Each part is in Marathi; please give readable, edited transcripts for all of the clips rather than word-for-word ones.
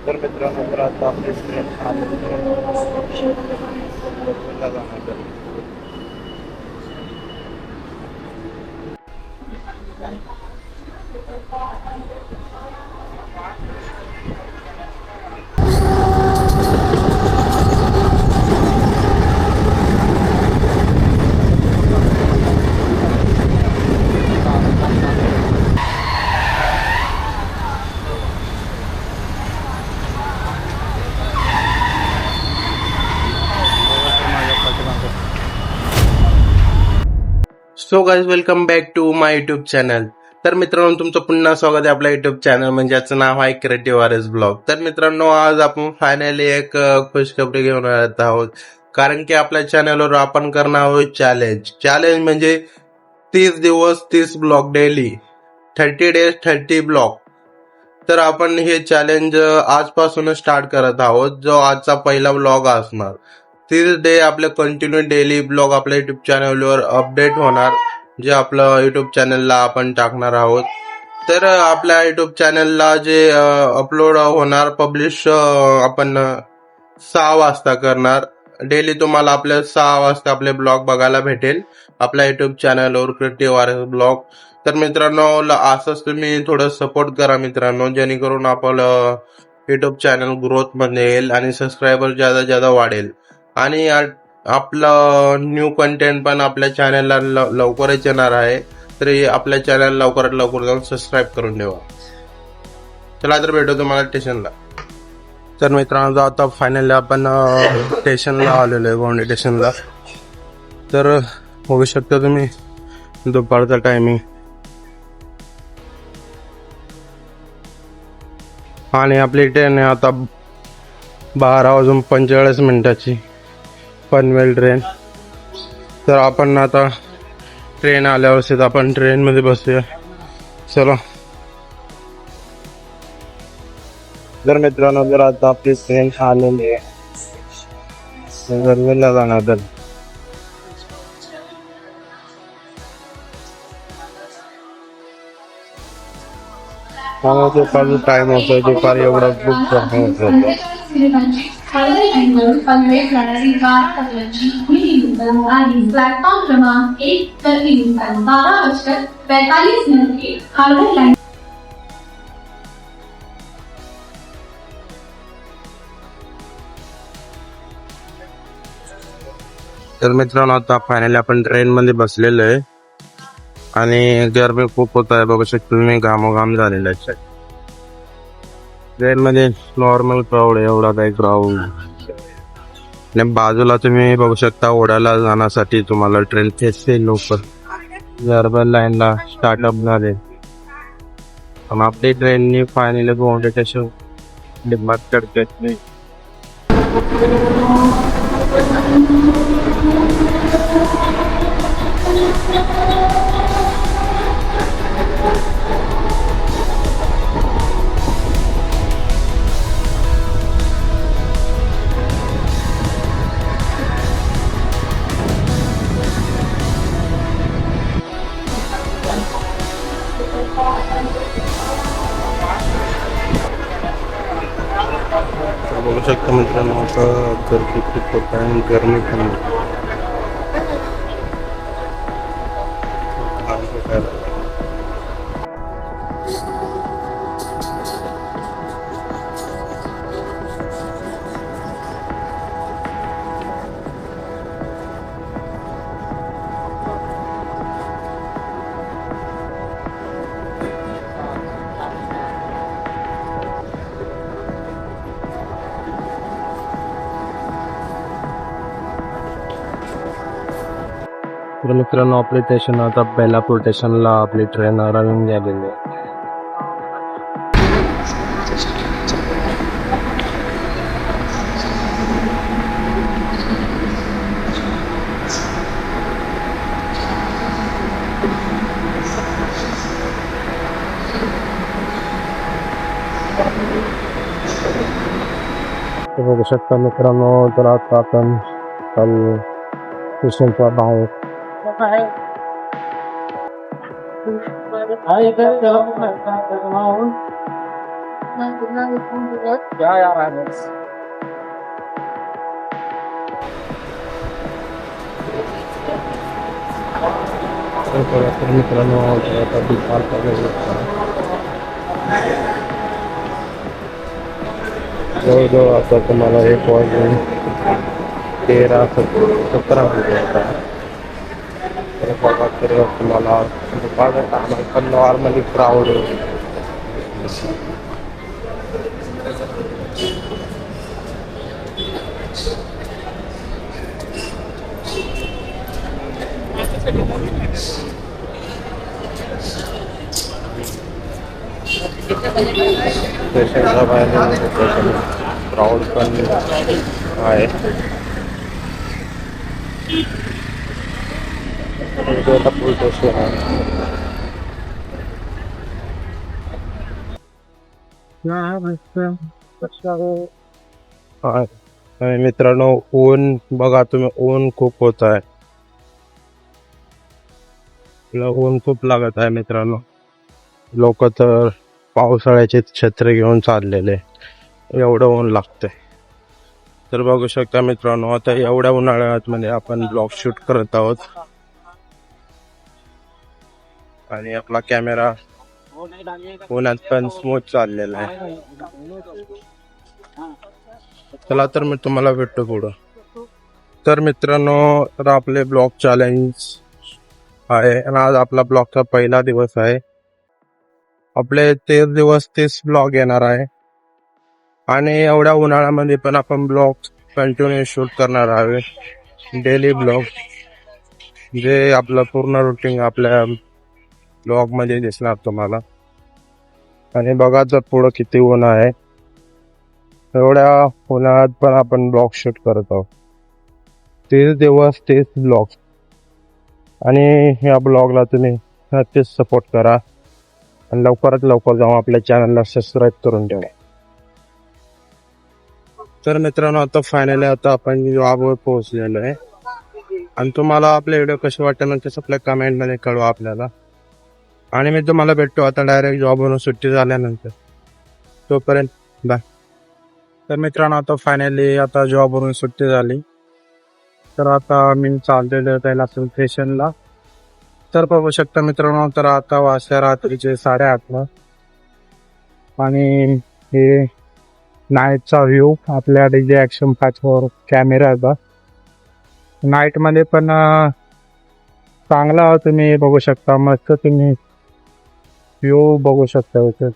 तर मित्रांनो तर आता आपली ट्रेन आलेली आहे. पनवेलला जाणार. So guys welcome back to my YouTube channel. तर मित्रांनो तुमचं पुन्हा स्वागत आहे आपल्या युट्यूब चॅनल म्हणजे याचं नाव आहे क्रिएटिव्ह आर एस ब्लॉग. तर मित्रांनो आज आपण फायनली एक खुशखबरी घेऊन येत आहोत, कारण की आपल्या चॅनलवर आपण करणार आहोत चॅलेंज म्हणजे 30 दिवस 30 ब्लॉग डेली, 30 days 30 ब्लॉग. तर आपण हे चॅलेंज आजपासूनच स्टार्ट करत आहोत, जो आजचा पहिला ब्लॉग असणार. 30 डे आपले कंटिन्यू डेली ब्लॉग आपल्या युट्यूब चॅनलवर अपडेट होणार, जे आपलं युट्यूब चॅनलला आपण टाकणार आहोत. तर आपल्या युट्यूब चॅनलला जे अपलोड होणार पब्लिश आपण 6 वाजता करणार. डेली तुम्हाला आपल्या 6 वाजता आपले ब्लॉग बघायला भेटेल आपल्या युट्यूब चॅनलवर क्रिएटिव्ह आर एस ब्लॉग. तर मित्रांनो असंच तुम्ही थोडं सपोर्ट करा मित्रांनो, जेणेकरून आपलं युट्यूब चॅनल ग्रोथ मध्ये येईल आणि सबस्क्रायबर ज्यादा वाढेल. आणि आपलं न्यू कंटेंट पण आपल्या चॅनलला लवकरच येणार आहे. तरी आपल्या चॅनल लवकरात लवकर जाऊन सबस्क्राईब करून ठेवा. चला तर भेटू तुम्हाला स्टेशनला. तर मित्रांनो आता फायनली आपण स्टेशनला आलेलो आहे, गोंडे स्टेशनला. तर बघू शकता तुम्ही दुपारचा टायमिंग आणि आपली ट्रेन आहे आता 12:45 पनवेल ट्रेन. तर आपण आता ट्रेन आल्यावर आपण ट्रेनमध्ये बसूया. चलो. जर मित्रांनो जर आता आपली ट्रेन आलेली आहे पनवेलला जाणार. तर दुपारचा टाइम होतोय, दुपारी एवढा बुक करणं होतं. पनवेल जाणारी 12 आणि प्लॅटफॉर्म क्रमांक 1 तर 12:45 हार्बर लाईन. तर मित्रांनो आता फायनली आपण ट्रेन मध्ये बसलेलो आहे आणि गरमी खूप होत आहे. बघू शकता तुम्ही घामोघाम झालेला आहे. ट्रेन मध्ये नॉर्मल क्राऊड आहे, एवढा काही क्राऊड. आणि बाजूला तुम्ही बघू शकता ओढ्याला जाण्यासाठी तुम्हाला ट्रेन खेचते लवकर. गरबा लाईनला स्टार्टअप झाले. पण आपली ट्रेननी फायनली गोंडे स्टेशन डिमार्ट करते. बघू शकता मित्रांनो आता गर्दी खूप होत आहे आणि गरमी पण होत आहे. तर मित्रांनो आपले स्टेशन आता बेलापूर स्टेशनला आपली ट्रेन रनिंग झालेली आहे. बघू शकता मित्रांनो तर आता आपण चालू स्टेशनच्या बाहेर. तर मित्रांनो आता दुपारचा जवळजवळ आता तुम्हाला 1:13-17 मिनिटे होता. तर बघा तर तुम्हाला दुपारच्या टायमाला पण नॉर्मली क्राऊड स्टेशनच्या बाहेर क्राऊड पण आहे. फुल स्टेशन आहे. आणि मित्रांनो ऊन बघा तुम्ही, ऊन खूप होत आहे. ऊन खूप लागत आहे मित्रांनो. लोक तर पावसाळ्याचे छत्री घेऊन चाललेले, एवढं ऊन लागतंय. तर बघू शकता मित्रांनो, आता एवढ्या उन्हाळ्यात म्हणजे आपण ब्लॉग शूट करत आहोत आणि आपला कॅमेरा उन्हात पण स्मूथ चाललेला आहे. चला तर मी तुम्हाला भेटतो पुढं. तर मित्रांनो, तर आपले ब्लॉग चॅलेंज आहे आणि आज आपला ब्लॉगचा पहिला दिवस आहे. आपले 30 दिवस 30 ब्लॉग येणार आहे आणि एवढ्या उन्हाळ्यामध्ये पण आपण ब्लॉग कंटिन्यू शूट करणार आहे. डेली ब्लॉग जे आपलं पूर्ण रुटीन आपल्या ब्लॉग मध्ये दिसणार तुम्हाला. आणि बघा जर पुढं किती ऊन आहे, एवढ्या उन्हाळ्यात पण आपण ब्लॉग शूट करत आहोत. 30 दिवस 30 ब्लॉग. आणि या ब्लॉगला तुम्ही नक्कीच सपोर्ट करा आणि लवकरात लवकर जाऊन आपल्या चॅनलला सबस्क्राईब करून ठेवा. तर मित्रांनो, आता फायनली आता आपण जॉबवर पोहोचलेलो आहे आणि तुम्हाला आपले व्हिडिओ कसे वाटते नक्कीच आपल्या कमेंट मध्ये कळवा आपल्याला. आणि मी तुम्हाला भेटतो आता डायरेक्ट जॉबवरून सुट्टी झाल्यानंतर. तोपर्यंत बाय. तर मित्रांनो, आता फायनली आता जॉबवरून सुट्टी झाली, तर आता मी चाललेलो त्याला स्टेशनला. तर बघू शकता मित्रांनो, तर आता वाजता रात्रीचे 8:30 आणि हे नाईटचा व्ह्यू आपल्या डीजे ॲक्शन 5 कॅमेराचा. नाईट मध्ये पण चांगला तुम्ही बघू शकता, मस्त तुम्ही व्ह्यू बघू शकता इथे.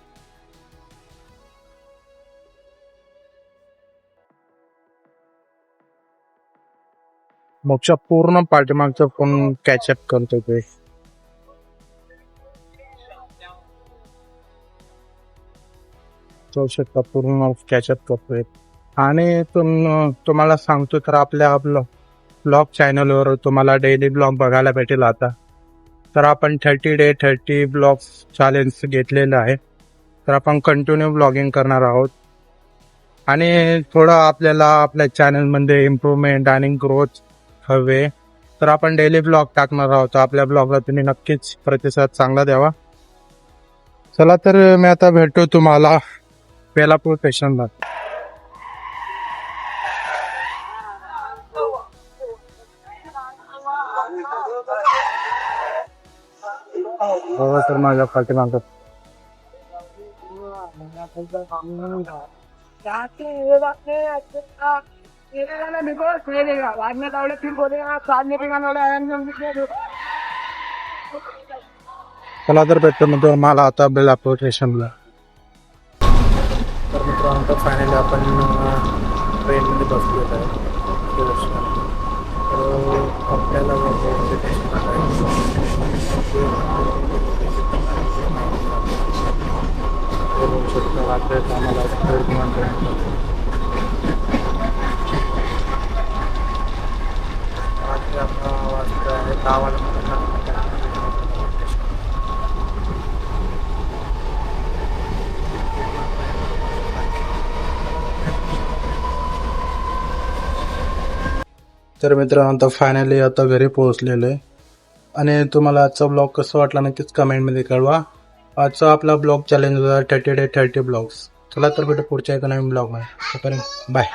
मोठ्या पूर्ण पाठीमागचं पण कॅचअप करतो ते. जाऊ शकता पूर्ण कॅचअप करतोय. आणि तुम्हाला सांगतो तर आपल्या ब्लॉग चॅनलवर तुम्हाला डेली ब्लॉग बघायला भेटेल आता. तर आपण 30 डे 30 ब्लॉग चॅलेंज घेतलेलं आहे. तर आपण कंटिन्यू ब्लॉगिंग करणार आहोत आणि थोडं आपल्याला आपल्या चॅनलमध्ये इम्प्रूव्हमेंट आणि ग्रोथ हवे, तर आपण डेली ब्लॉग टाकणार आहोत. आपल्या ब्लॉगला तुम्ही नक्कीच प्रतिसाद चांगला द्यावा. चला तर मी आता भेटतो तुम्हाला बेलापूर स्टेशनला. हो तर माझ्या पाठीमागं चला तर भेटतो म्हणजे मला आता बेलापूर स्टेशनला. तर मित्रांनो, फायनली आपण ट्रेनमध्ये बसलेलो आहे. तर आपल्याला तर मित्रांनो, आता फायनली आता घरी पोहोचलेलो आहे आणि तुम्हाला आजचा ब्लॉग कसा वाटला नक्कीच कमेंटमध्ये कळवा. आजचा आपला ब्लॉग चॅलेंज होता 30 डे 30 ब्लॉग्स. चला तर भेटू पुढच्या एका नवीन ब्लॉगमध्ये. तोपर्यंत बाय.